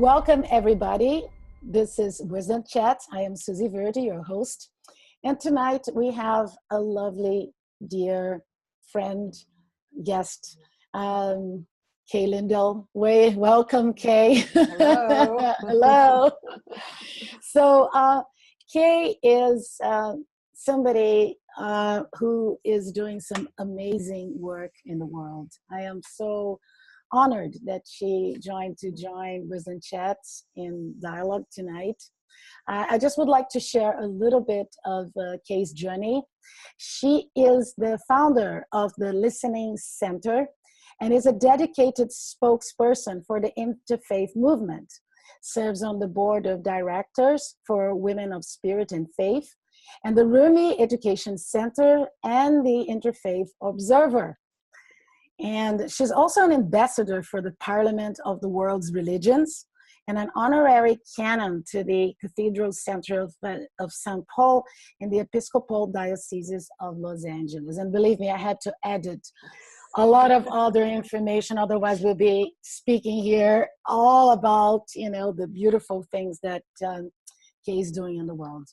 Welcome, everybody. This is Wisdom Chat. I am Susie Verde, your host. And tonight we have a lovely, dear friend, guest, Kay Lindahl. Welcome, Kay. Hello. Hello. So, Kay is somebody who is doing some amazing work in the world. I am so honored that she joined Wisdom Chats in dialogue tonight. I just would like to share a little bit of Kay's journey. She is the founder of the Listening Center and is a dedicated spokesperson for the interfaith movement. Serves on the board of directors for Women of Spirit and Faith, and the Rumi Education Center and the Interfaith Observer. And she's also an ambassador for the Parliament of the World's Religions and an honorary canon to the Cathedral Center of St. Paul in the Episcopal Diocese of Los Angeles. And believe me, I had to edit a lot of other information, otherwise we'll be speaking here all about, the beautiful things that Kay is doing in the world.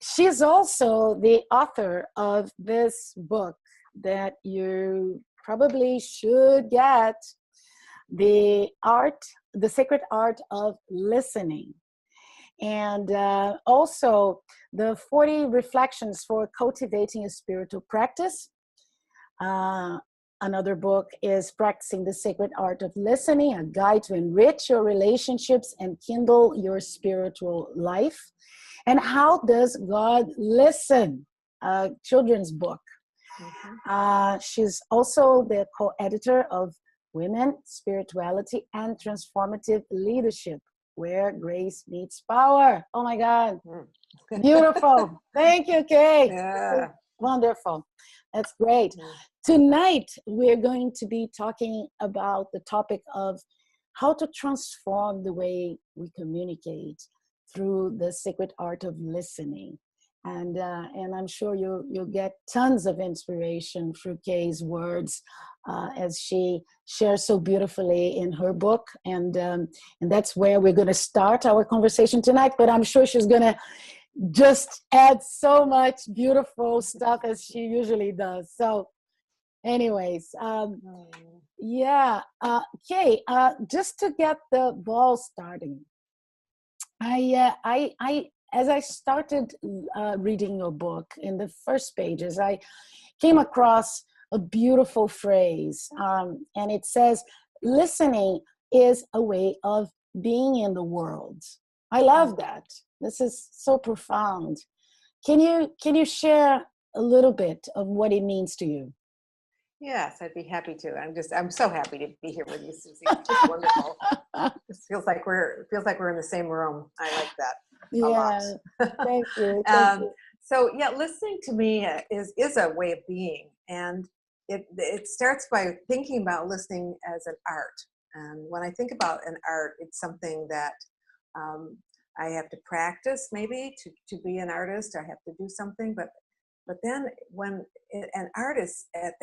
She's also the author of this book that you probably should get, the sacred art of listening, and also the 40 reflections for cultivating a spiritual practice. Another book is Practicing the Sacred Art of Listening, a guide to enrich your relationships and kindle your spiritual life. And How Does God Listen? A children's book. She's also the co-editor of Women, Spirituality, and Transformative Leadership, Where Grace Meets Power. Oh my God. Beautiful. Thank you, Kay. Yeah. Wonderful. That's great. Tonight, we're going to be talking about the topic of how to transform the way we communicate through the sacred art of listening. And I'm sure you'll get tons of inspiration through Kay's words as she shares so beautifully in her book. And that's where we're going to start our conversation tonight. But I'm sure she's going to just add so much beautiful stuff as she usually does. So anyways, Kay, just to get the ball starting, as I started reading your book, in the first pages, I came across a beautiful phrase, and it says, listening is a way of being in the world. I love that. This is so profound. Can you share a little bit of what it means to you? Yes, I'd be happy to. I'm so happy to be here with you, Susie. It's just wonderful. It feels like we're in the same room. I like that. Yeah. Thank you. So yeah, listening to me is a way of being, and it starts by thinking about listening as an art. And when I think about an art, it's something that I have to practice maybe to be an artist. I have to do something, but then when an artist at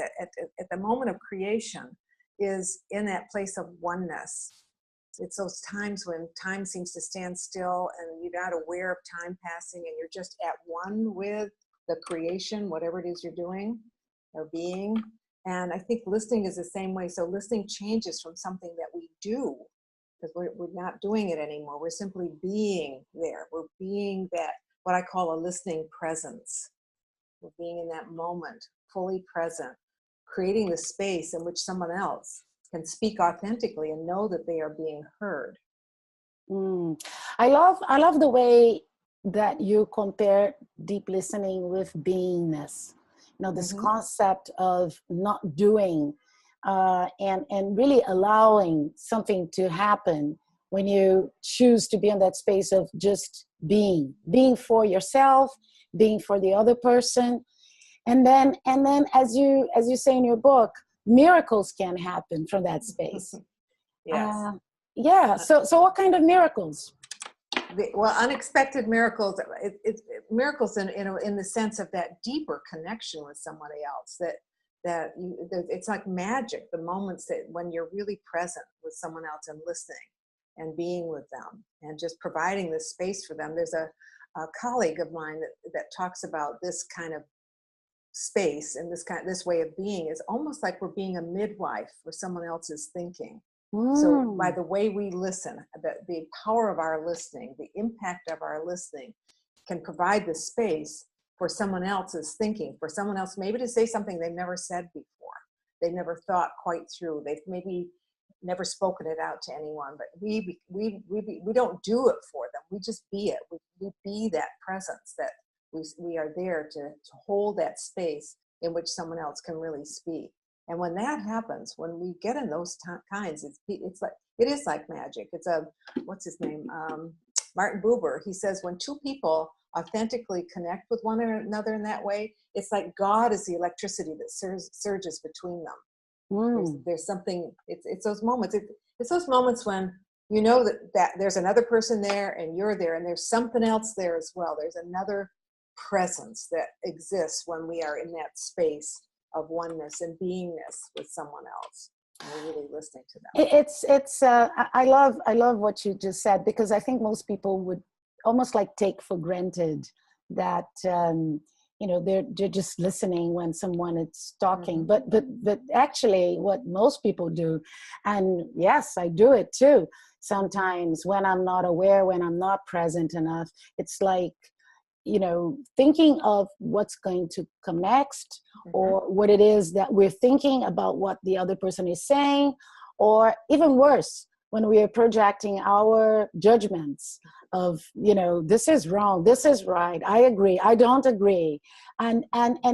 the moment of creation is in that place of oneness. It's those times when time seems to stand still and you're not aware of time passing and you're just at one with the creation, whatever it is you're doing or being. And I think listening is the same way. So listening changes from something that we do, because we're not doing it anymore. We're simply being there. We're being that, what I call a listening presence. We're being in that moment, fully present, creating the space in which someone else can speak authentically and know that they are being heard. I love the way that you compare deep listening with beingness. This concept of not doing and really allowing something to happen when you choose to be in that space of just being for yourself, being for the other person. And then as you say in your book, miracles can happen from that space. Yes. So what kind of miracles? Well, unexpected miracles. It's miracles in the sense of that deeper connection with somebody else. that it's like magic, the moments that when you're really present with someone else and listening and being with them and just providing this space for them. There's a colleague of mine that talks about this kind of space and this way of being is almost like we're being a midwife for someone else's thinking. So by the way we listen, the power of our listening, the impact of our listening can provide the space for someone else's thinking, for someone else maybe to say something they've never said before. They never thought quite through. They've maybe never spoken it out to anyone, but we don't do it for them. We just be it. We be that presence that we are there to hold that space in which someone else can really speak. And when that happens, when we get in those kinds, it's like, it is like magic. It's what's his name? Martin Buber. He says when two people authentically connect with one another in that way, it's like God is the electricity that surges between them. There's something, it's those moments. It's those moments when you know that there's another person there and you're there and there's something else there as well. There's another presence that exists when we are in that space of oneness and beingness with someone else. And we're really listening to them. I love what you just said, because I think most people would almost like take for granted that they're just listening when someone is talking. But actually what most people do, and yes, I do it too sometimes when I'm not aware, when I'm not present enough, it's like thinking of what's going to come next, or what it is that we're thinking about what the other person is saying, or even worse, when we are projecting our judgments of, this is wrong, this is right, I agree, I don't agree. And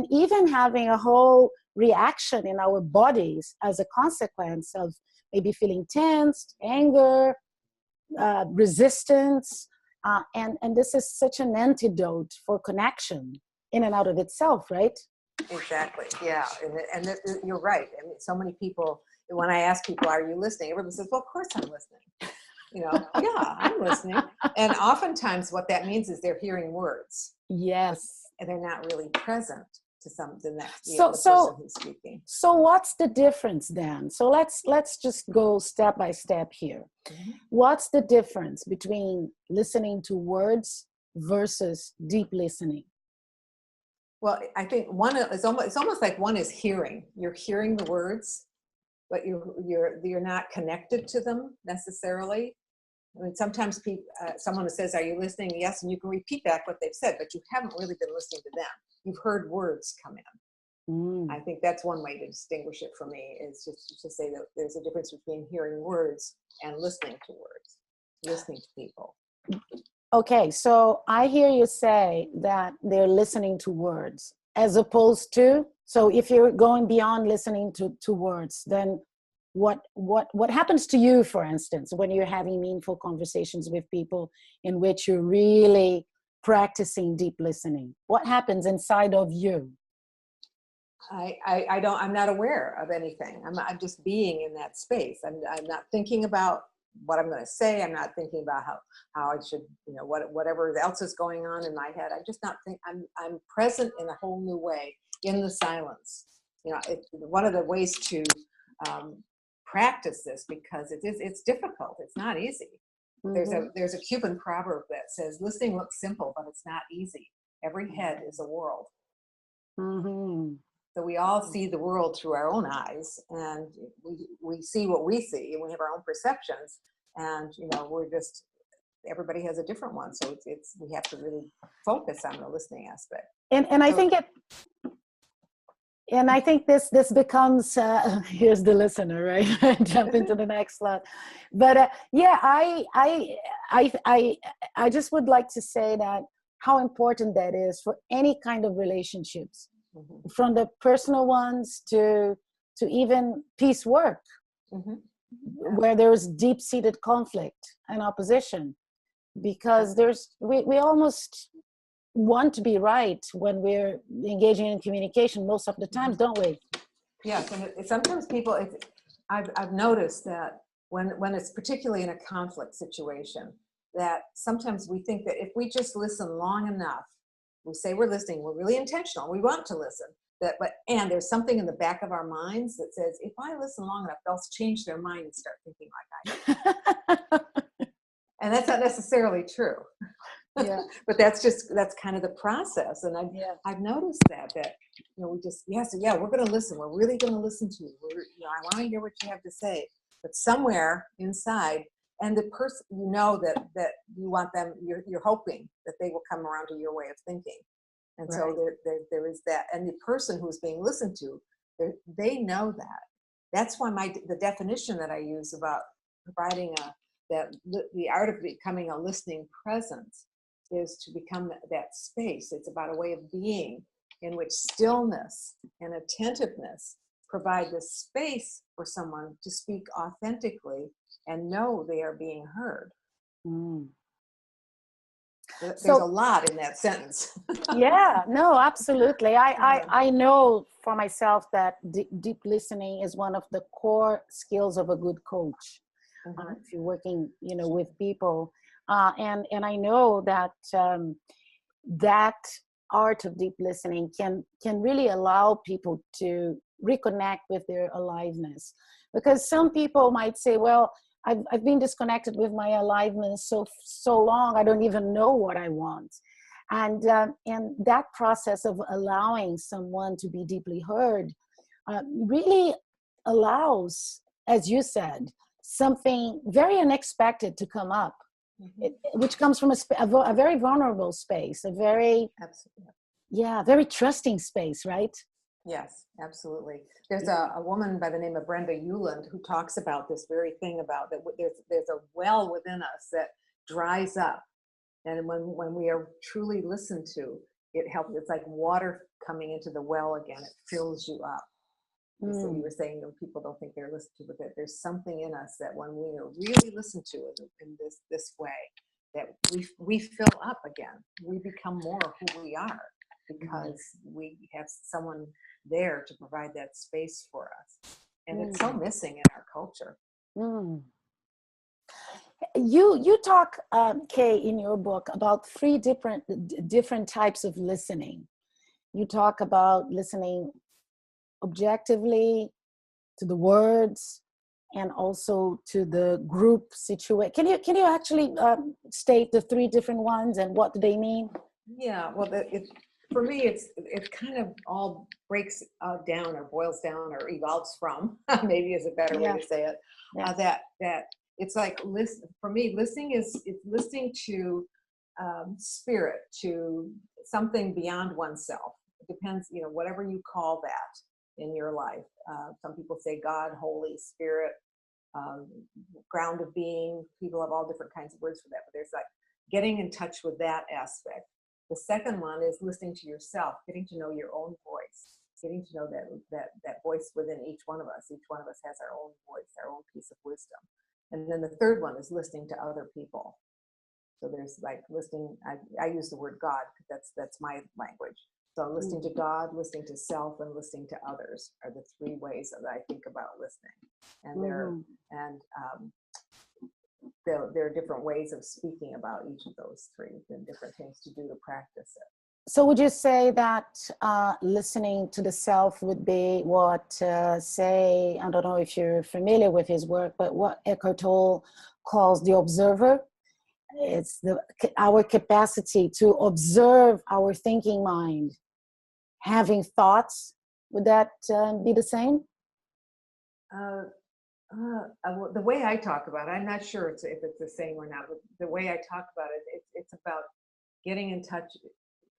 even having a whole reaction in our bodies as a consequence of maybe feeling tensed, anger, resistance. And this is such an antidote for connection in and out of itself, right? Exactly. Yeah. And you're right. I mean, so many people, when I ask people, are you listening? Everyone says, well, of course I'm listening. Yeah, I'm listening. And oftentimes what that means is they're hearing words. Yes. And they're not really present to the person who's speaking. So what's the difference then? So let's just go step by step here. What's the difference between listening to words versus deep listening? Well, I think it's almost like one is hearing. You're hearing the words, but you're not connected to them necessarily. I mean, sometimes someone says, "Are you listening?" Yes, and you can repeat back what they've said, but you haven't really been listening to them. You've heard words come in. I think that's one way to distinguish it for me, is just to say that there's a difference between hearing words and listening to words, listening to people. Okay, so I hear you say that they're listening to words as opposed to, so if you're going beyond listening to words, then what happens to you, for instance, when you're having meaningful conversations with people in which you're really practicing deep listening? What happens inside of you? I'm not aware of anything. I'm just being in that space. I'm not thinking about what I'm going to say. I'm not thinking about how I should, whatever else is going on in my head. I'm just not I'm present in a whole new way in the silence. One of the ways to practice this, because it's difficult. It's not easy. There's a Cuban proverb that says, listening looks simple, but it's not easy. Every head is a world. So we all see the world through our own eyes, and we see what we see, and we have our own perceptions, and everybody has a different one. So we have to really focus on the listening aspect. And I think this becomes here's the listener, right? Jump into the next slide. But I just would like to say that how important that is for any kind of relationships. From the personal ones to even peace work, where there's deep-seated conflict and opposition, because we almost want to be right when we're engaging in communication most of the time, don't we? Yes, and sometimes people, I've noticed that when it's particularly in a conflict situation, that sometimes we think that if we just listen long enough, we say we're listening, we're really intentional, we want to listen, And there's something in the back of our minds that says, if I listen long enough, they'll change their mind and start thinking like I do. And that's not necessarily true. Yeah. But that's kind of the process. And I've noticed that, we just, we're going to listen. We're really going to listen to you. I want to hear what you have to say. But somewhere inside, and the person, that you want them, you're hoping that they will come around to your way of thinking. And Right. so there is that. And the person who's being listened to, they know that. That's why the definition that I use about providing the art of becoming a listening presence is to become that space. It's about a way of being in which stillness and attentiveness provide the space for someone to speak authentically and know they are being heard. Mm. There's a lot in that sentence. Yeah, no, absolutely. I know for myself that deep listening is one of the core skills of a good coach. If you're working, with people, and I know that that art of deep listening can really allow people to reconnect with their aliveness, because some people might say, well, I've been disconnected with my aliveness so long, I don't even know what I want. And that process of allowing someone to be deeply heard really allows, as you said, something very unexpected to come up, which comes from a very vulnerable space, a very, very trusting space, right? Yes, absolutely. There's a woman by the name of Brenda Euland who talks about this very thing about that there's a well within us that dries up. And when we are truly listened to, it helps. It's like water coming into the well again. It fills you up. So you were saying that people don't think they're listened to, but that there's something in us that when we are really listened to in this way, that we fill up again. We become more who we are because we have someone there to provide that space for us. And it's so missing in our culture. You talk, Kay, in your book about three different types of listening. You talk about listening objectively to the words and also to the group situation. Can you actually state the three different ones and what do they mean? Yeah, well, for me, it kind of all breaks down or boils down or evolves from, maybe is a better way to say it, that it's like, for me, listening is listening to spirit, to something beyond oneself. It depends, whatever you call that in your life. Some people say God, Holy Spirit, ground of being. People have all different kinds of words for that, but there's like getting in touch with that aspect. The second one is listening to yourself, getting to know your own voice, getting to know that voice within each one of us. Each one of us has our own voice, our own piece of wisdom. And then the third one is listening to other people. So there's like listening, I use the word God because that's my language. So listening to God, listening to self, and listening to others are the three ways that I think about listening. And there are different ways of speaking about each of those three and different things to do to practice it. So would you say that listening to the self would be what, say, I don't know if you're familiar with his work, but what Eckhart Tolle calls the observer? It's our capacity to observe our thinking mind, having thoughts. Would that be the same? The way I talk about it, I'm not sure if it's the same or not, but the way I talk about it, it's about getting in touch,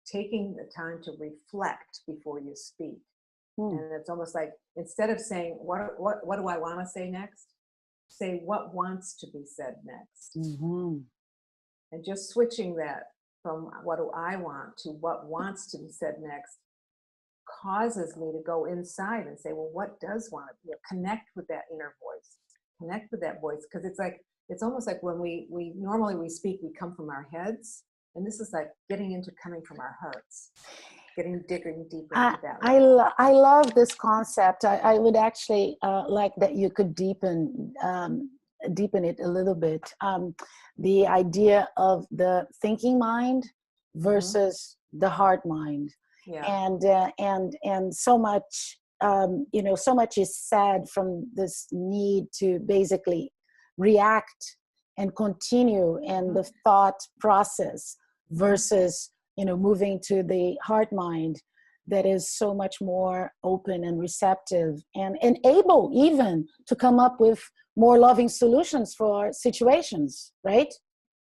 taking the time to reflect before you speak. And it's almost like, instead of saying, what do I want to say next? Say what wants to be said next. And just switching that from what do I want to what wants to be said next causes me to go inside and say, well, what does want to be? Connect with that inner voice. Connect with that voice. Because it's almost like when we normally speak, we come from our heads. And this is like coming from our hearts. Digging deeper into that. I love this concept. I would actually like that you could deepen it a little bit. The idea of the thinking mind versus the heart mind. Yeah. And so much, so much is said from this need to basically react and continue in the thought process versus, moving to the heart mind that is so much more open and receptive and able even to come up with more loving solutions for situations, right?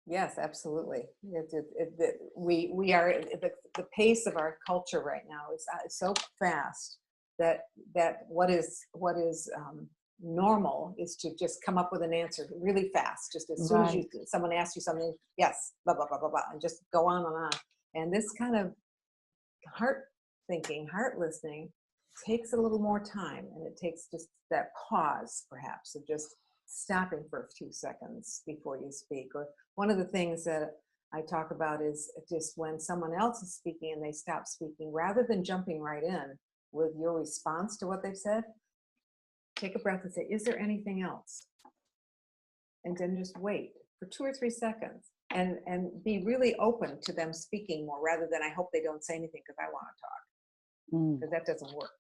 Yes, absolutely. We are the pace of our culture right now is so fast that what is normal is to just come up with an answer really fast. Just as soon as someone asks you something, yes, blah blah blah blah blah, and just go on and on. And this kind of heart thinking, heart listening, takes a little more time, and it takes just that pause, perhaps, of just stopping for a few seconds before you speak. Or one of the things that I talk about is just when someone else is speaking and they stop speaking, rather than jumping right in with your response to what they've said, take a breath and say, is there anything else? And then just wait for 2 or 3 seconds and be really open to them speaking more, rather than I hope they don't say anything because I want to talk, because that doesn't work.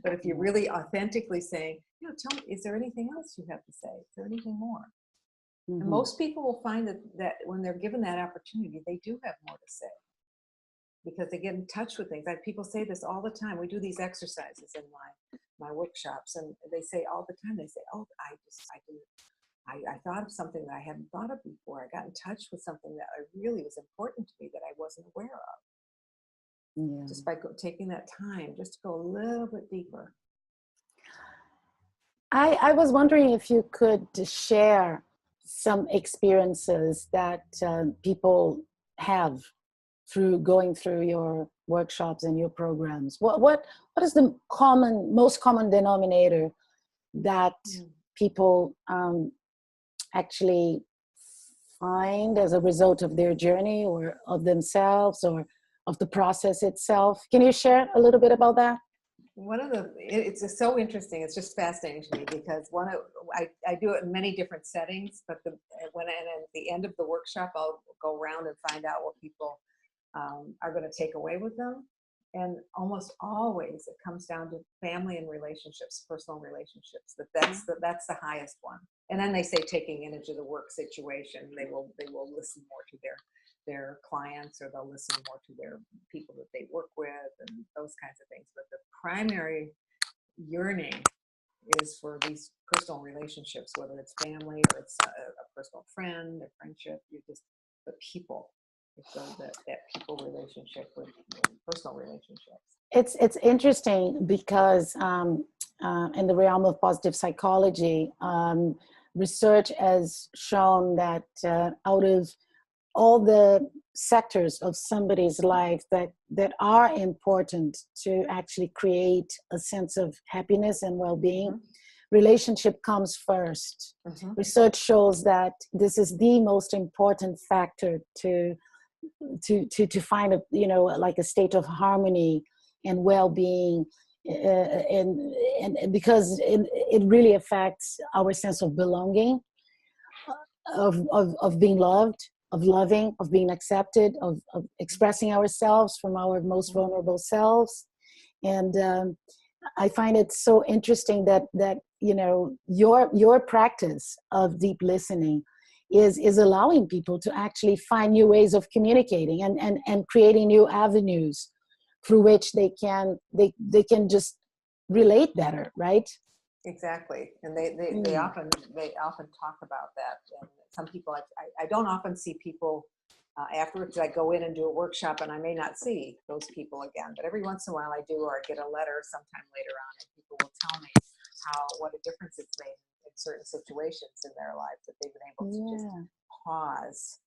But if you're really authentically saying, tell me, is there anything else you have to say? Is there anything more? And most people will find that when they're given that opportunity, they do have more to say, because they get in touch with things. Like, people say this all the time. We do these exercises in my workshops, and they say all the time, they say, oh, I thought of something that I hadn't thought of before. I got in touch with something that really was important to me that I wasn't aware of. Just by taking that time, just to go a little bit deeper. I was wondering if you could share some experiences that people have through going through your workshops and your programs. What is the most common denominator that people actually find as a result of their journey, or of themselves, or of the process itself? Can you share a little bit about that? It's just so interesting. It's just fascinating to me, because I do it in many different settings, but at the end of the workshop, I'll go around and find out what people are going to take away with them. And almost always it comes down to family and relationships, personal relationships. That's the highest one. And then they say, taking it into the work situation, they will listen more to their clients, or they'll listen more to their people that they work with, and those kinds of things. But the primary yearning is for these personal relationships, whether it's family or it's a personal friend, a friendship. You're just the people. So that people relationship with personal relationships. It's interesting because in the realm of positive psychology, research has shown that out of all the sectors of somebody's life that are important to actually create a sense of happiness and well-being, relationship comes first. Research shows that this is the most important factor to find like a state of harmony and well-being, and because it really affects our sense of belonging, of being loved, of loving, of being accepted, of expressing ourselves from our most vulnerable selves. And I find it so interesting that your practice of deep listening is allowing people to actually find new ways of communicating and creating new avenues through which they can just relate better, right? Exactly. And they often talk about that. And some people, I don't often see people afterwards. I go in and do a workshop, and I may not see those people again, but every once in a while I do, or I get a letter sometime later on, and people will tell me what a difference it's made in certain situations in their lives, that they've been able to just pause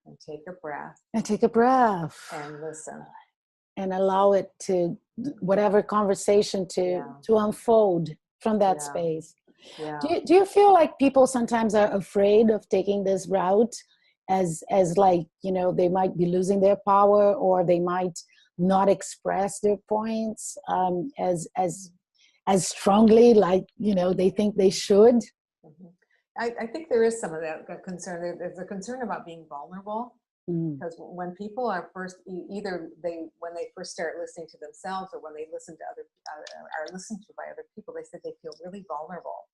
and take a breath and listen and allow it to, whatever conversation to unfold from that space. Do you feel like people sometimes are afraid of taking this route, as like, they might be losing their power, or they might not express their points as strongly, like, they think they should? I think there is some of that concern. There's a concern about being vulnerable. Mm. Because when people are first, either when they first start listening to themselves, or when they listen to are listened to by other people, they said they feel really vulnerable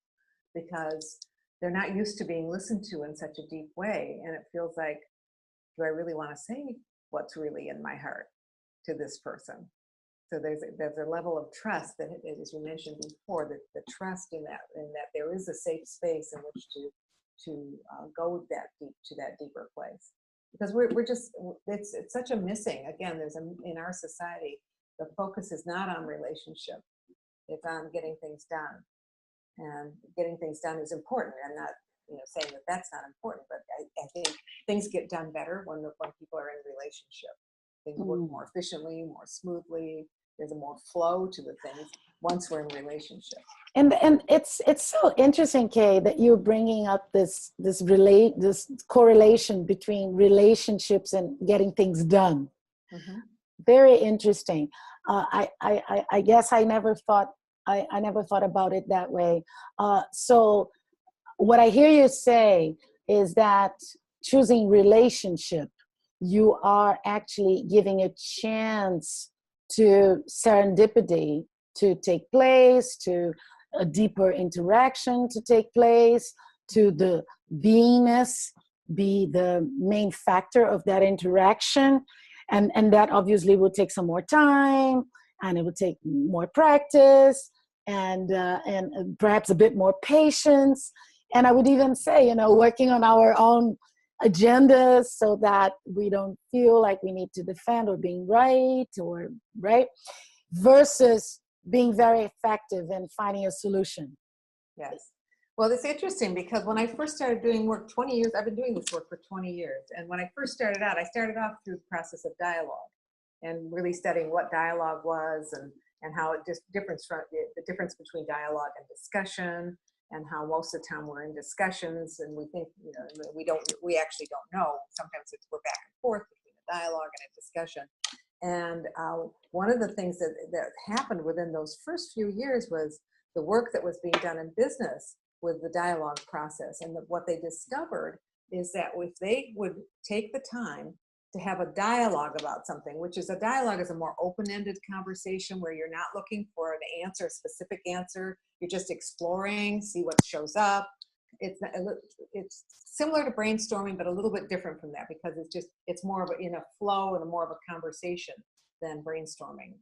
because they're not used to being listened to in such a deep way. And it feels like, do I really want to say what's really in my heart to this person? So there's a level of trust that, as you mentioned before, that the trust in that there is a safe space in which to go that deeper place. Because we're just, it's such a missing, again, in our society, the focus is not on relationship, it's on getting things done. And getting things done is important. I'm not saying that that's not important, but I think things get done better when people are in a relationship. Things work more efficiently, more smoothly. There's a more flow to the things once we're in a relationship. And it's so interesting, Kay, that you're bringing up this correlation between relationships and getting things done. Mm-hmm. Very interesting. I guess I never thought about it that way. So what I hear you say is that choosing relationship, you are actually giving a chance to serendipity to take place, to a deeper interaction to take place, to the beingness be the main factor of that interaction. And that obviously will take some more time, and it will take more practice, and perhaps a bit more patience. And I would even say, working on our own agendas so that we don't feel like we need to defend or being right, versus being very effective in finding a solution. Yes. Well, it's interesting because when I first started doing work 20 years, I've been doing this work for 20 years. And when I first started out, I started off through the process of dialogue and really studying what dialogue was, and how it just the difference between dialogue and discussion, and how most of the time we're in discussions and we think, we actually don't know. Sometimes we're back and forth between a dialogue and a discussion. And one of the things that happened within those first few years was the work that was being done in business with the dialogue process. And what they discovered is that if they would take the time to have a dialogue about something, which is a dialogue is a more open-ended conversation where you're not looking for an answer, a specific answer. You're just exploring, see what shows up. It's similar to brainstorming, but a little bit different from that, because it's more of in a flow and more of a conversation than brainstorming.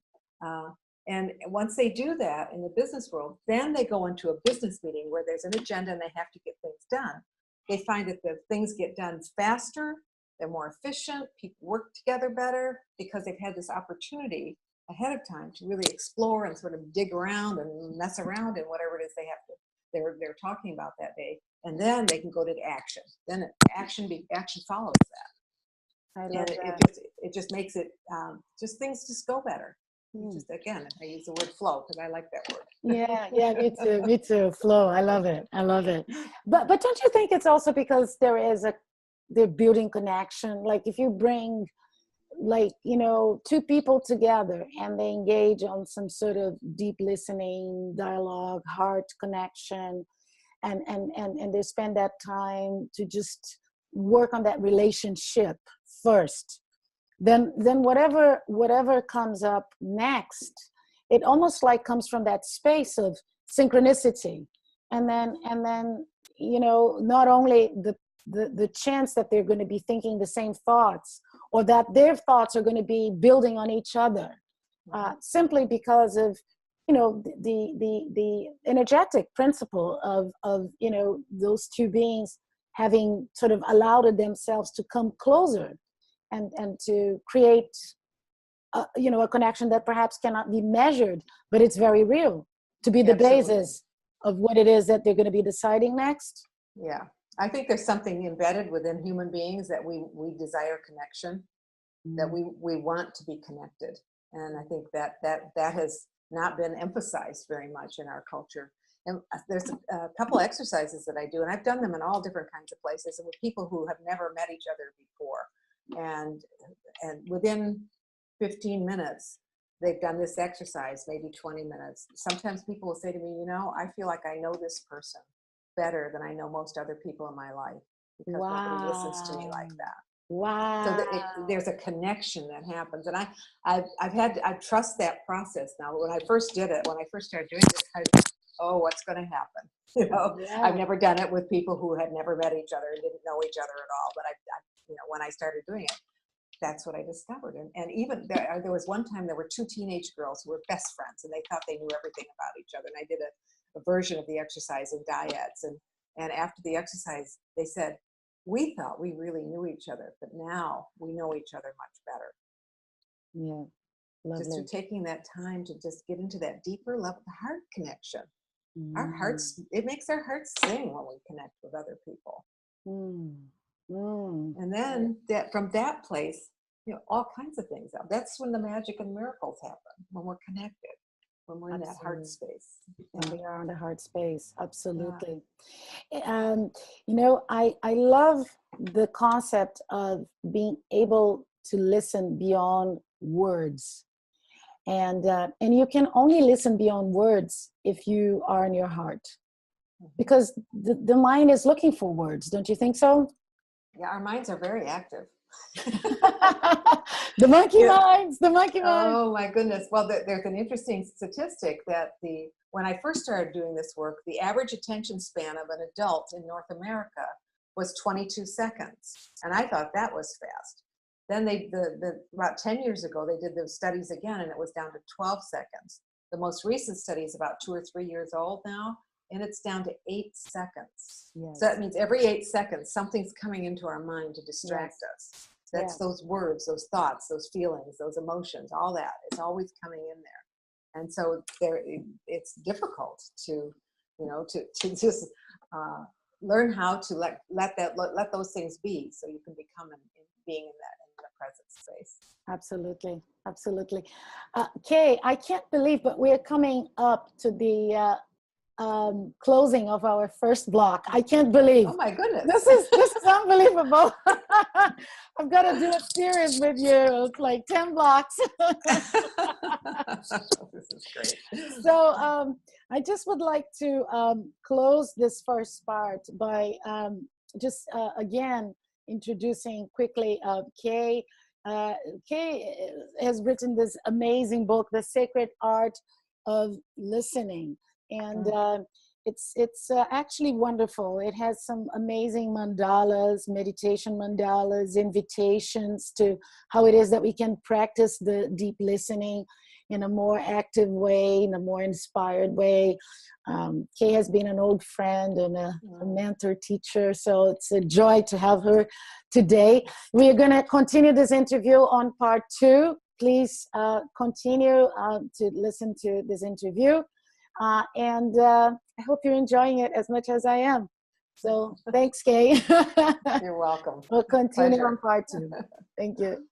And once they do that in the business world, then they go into a business meeting where there's an agenda and they have to get things done. They find that the things get done faster, they're more efficient, people work together better because they've had this opportunity ahead of time to really explore and sort of dig around and mess around in whatever it is they're talking about that day. And then they can go to action. Then action follows that. I love And that. it just makes it, things just go better. Just, again, I use the word flow because I like that word. Yeah, me too. Flow. I love it. But don't you think it's also because they're building connection? Like if you bring two people together and they engage on some sort of deep listening, dialogue, heart connection, and they spend that time to just work on that relationship first, then whatever comes up next, it almost like comes from that space of synchronicity. And then not only the chance that they're going to be thinking the same thoughts, or that their thoughts are going to be building on each other, simply because of the energetic principle of those two beings having sort of allowed themselves to come closer and to create a connection that perhaps cannot be measured, but it's very real, to be the Absolutely. basis of what it is that they're going to be deciding next. Yeah, I think there's something embedded within human beings that we desire connection, that we want to be connected. And I think that has not been emphasized very much in our culture. And there's a couple exercises that I do, and I've done them in all different kinds of places, and with people who have never met each other before. And within 15 minutes, they've done this exercise, maybe 20 minutes. Sometimes people will say to me, I feel like I know this person better than I know most other people in my life, because nobody listens to me like that. So Wow. that there's a connection that happens. And I trust that process now. When I first did it, when I first started doing this, oh, what's going to happen? You know, I've Yeah. never done it with people who had never met each other and didn't know each other at all. But when I started doing it, that's what I discovered. And even there was one time there were two teenage girls who were best friends, and they thought they knew everything about each other. And I did a version of the exercise in dyads. And after the exercise, they said, we thought we really knew each other, but now we know each other much better. Yeah. Just through Lovely. taking that time to just get into that deeper level, the heart connection. Our Mm. hearts, it makes our hearts sing when we connect with other people. Mm. Mm. And then from that place, all kinds of things happen. That's when the magic and miracles happen, when we're connected, when we're in that heart Absolutely. space. And we are in the heart space. Yeah. Absolutely. Um, I love the concept of being able to listen beyond words. And you can only listen beyond words if you are in your heart, because the mind is looking for words. Don't you think so? Yeah, our minds are very active. The monkey Yeah. minds, the monkey minds. Oh my goodness. Well, there's an interesting statistic that when I first started doing this work, the average attention span of an adult in North America was 22 seconds. And I thought that was fast. Then about 10 years ago, they did those studies again, and it was down to 12 seconds. The most recent study is about 2 or 3 years old now, and it's down to 8 seconds. Yes. So that means every 8 seconds, something's coming into our mind to distract us. That's those words, those thoughts, those feelings, those emotions, all that. It's always coming in there. And so it's difficult to just learn how to let those things be, so you can become being in the present space. Absolutely. Absolutely. Kay, I can't believe, but we're coming up to the closing of our first block. I can't believe. Oh my goodness. This is unbelievable. I've got to do a series with you. It's like 10 blocks. This is great. So I just would like to close this first part by just again introducing quickly Kay. Kay has written this amazing book, The Sacred Art of Listening. And it's actually wonderful. It has some amazing mandalas, meditation mandalas, invitations to how it is that we can practice the deep listening in a more active way, in a more inspired way. Kay has been an old friend and a mentor teacher, so it's a joy to have her today. We are going to continue this interview on part 2. Please continue to listen to this interview. And I hope you're enjoying it as much as I am. So thanks, Kay. You're welcome. We'll continue Pleasure. on part 2. Thank you.